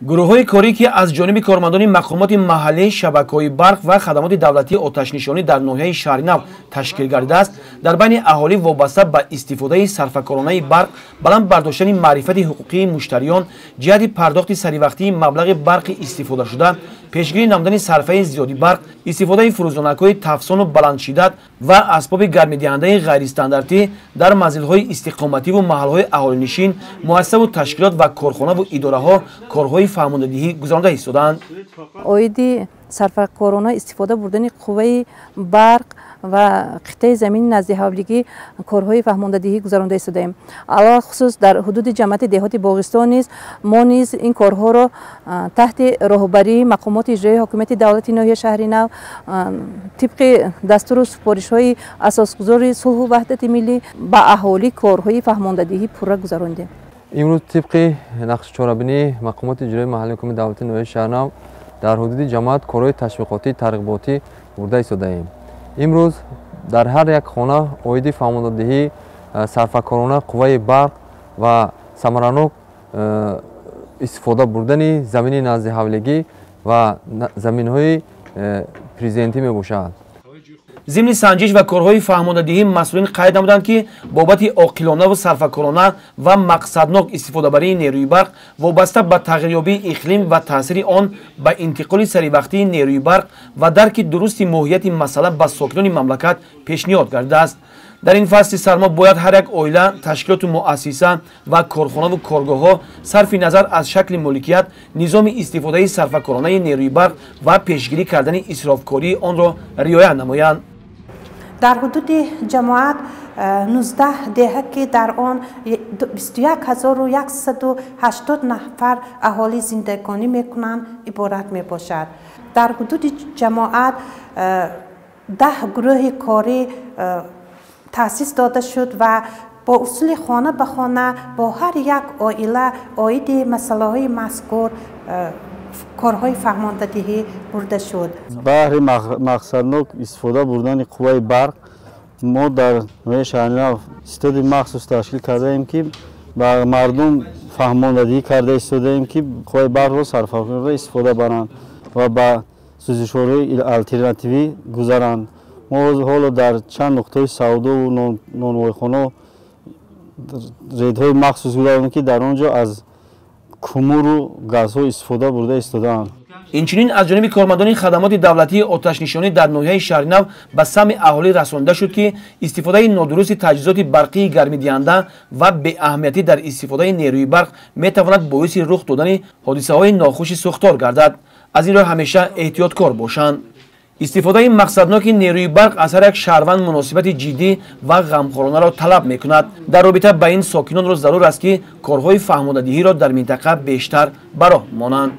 гурӯҳҳои корӣ ки аз ҷониби кормандони мақомоти маҳаллӣ, шабакаҳои барқ ва хадамоти давлатии оташнишонӣ дар ноҳияи шаҳри Нав ташкил гардидааст, дар байни аҳолӣ вобаста ба истифодаи сарфакоронаи барқ, баланд бардоштани маърифати ҳуқуқии муштариён ҷиҳати пардохти саривақтии маблағи барқи истифодашуда, пешгирӣ намудани сарфаи зиёди барқ, истифодаи фурӯзонакҳои тафсону баландшиддат ва асбоби гармидиҳандаи ғайристандартӣ дар манзилҳои истиқомативу маҳалҳои аҳолинишин, муассисаву ташкилот ва корхонаву идораҳо корҳои фаҳмондадиҳӣ гузаронида истоданд. оиди сарфакорона истифода бурдани қувваи барқ ва қиттаи замини назди ҳавлигӣ корҳои фаҳмондадиҳӣ гузаронида истодаем. алахусус дар ҳудуди ҷамъияти деҳоти Боғистон низ мо низ ин корҳоро таҳти роҳбарии мақомоти иҷроии ҳокимияти давлати ноҳияи шаҳри Нав тибқи дастуру супоришҳои асосгузори сулҳу ваҳдати миллӣ ба аҳолӣ корҳои фаҳмондадиҳӣ пурра гузарондем. имрӯз тибқи нақшичорабинии мақомоти иҷроии маҳаллии ҳукумати давлати ноҳияи шаҳри Нав дар ҳудуди ҷамъият корҳои ташвиқотӣ тарғиботӣ бурда истодаем. имрӯз дар ҳар як хона оиди фаҳмондадиҳӣ сарфакорона қувваи барқ ва самаранок истифода бурдани замини наздиҳавлигӣ ва заминҳои президентӣ мебошад. зимни санҷиш ва корҳои фаҳмондадиҳӣ масъулин қайд намуданд ки бобати оқилонаву сарфакорона ва мақсаднок истифодабарии нерӯи барқ вобаста ба тағйирёбии иқлим ва таъсири он ба интиқоли саривақтии нерӯи барқ ва дарки дурусти моҳияти масъала ба сокинони мамлакат пешниҳод гардидааст. дар ин фасли сармо бояд ҳар як оила, ташкилоту муассиса ва корхонаву коргоҳҳо сарфи назар аз шакли моликият, низоми истифодаи сарфакоронаи нерӯи барқ ва пешгирӣ кардани исрофкории онро риоя намоянд. дар ҳудуди ҷамоат 19 деҳа ки дар он 21180 нафар аҳолӣ зиндагонӣ мекунанд иборат мебошад. дар ҳудуди ҷамоат 10 гурӯҳи корӣ таъсис дода шуд ва бо усули хона ба хона бо ҳар як оила оиди масъалаҳои мазкур корҳои фаҳмондадиҳӣ бурда шуд. баҳри мақсаднок истифода бурдани қувваи барқ мо дар ноҳияи шаҳри Нав истоди махсус ташкил кардаем ки ба мардум фаҳмондадиҳӣ карда истодаем ки қувваи барқро сарфакорона истифода баранд ва ба сӯзишворҳои алтернативӣ гузаранд. мо ҳоло дар чанд нуқтаи савдову нонвойхона рейдҳои махсус гузарондем ки дар он ҷо аз кумуру газҳо истифода бурда истодаанд. инчунин аз ҷониби кормандони хадамоти давлатии оташнишонӣ дар ноҳияи шаҳри Нав ба самъи аҳолӣ расонида шуд ки истифодаи нодурусти таҷҳизоти барқии гармидиҳанда ва беаҳамиятӣ дар истифодаи нерӯи барқ метавонад боиси рух додани ҳодисаҳои нохуши сӯхтор гардад. аз ин роҳ ҳамеша эҳтиёткор бошанд. истифодаи мақсадноки нерӯи барқ аз ҳар як шаҳрванд муносибати ҷиддӣ ва ғамхоронаро талаб мекунад. дар робита ба ин сокинонро зарур аст ки корҳои фаҳмондадиҳиро дар минтақа бештар ба роҳ монанд.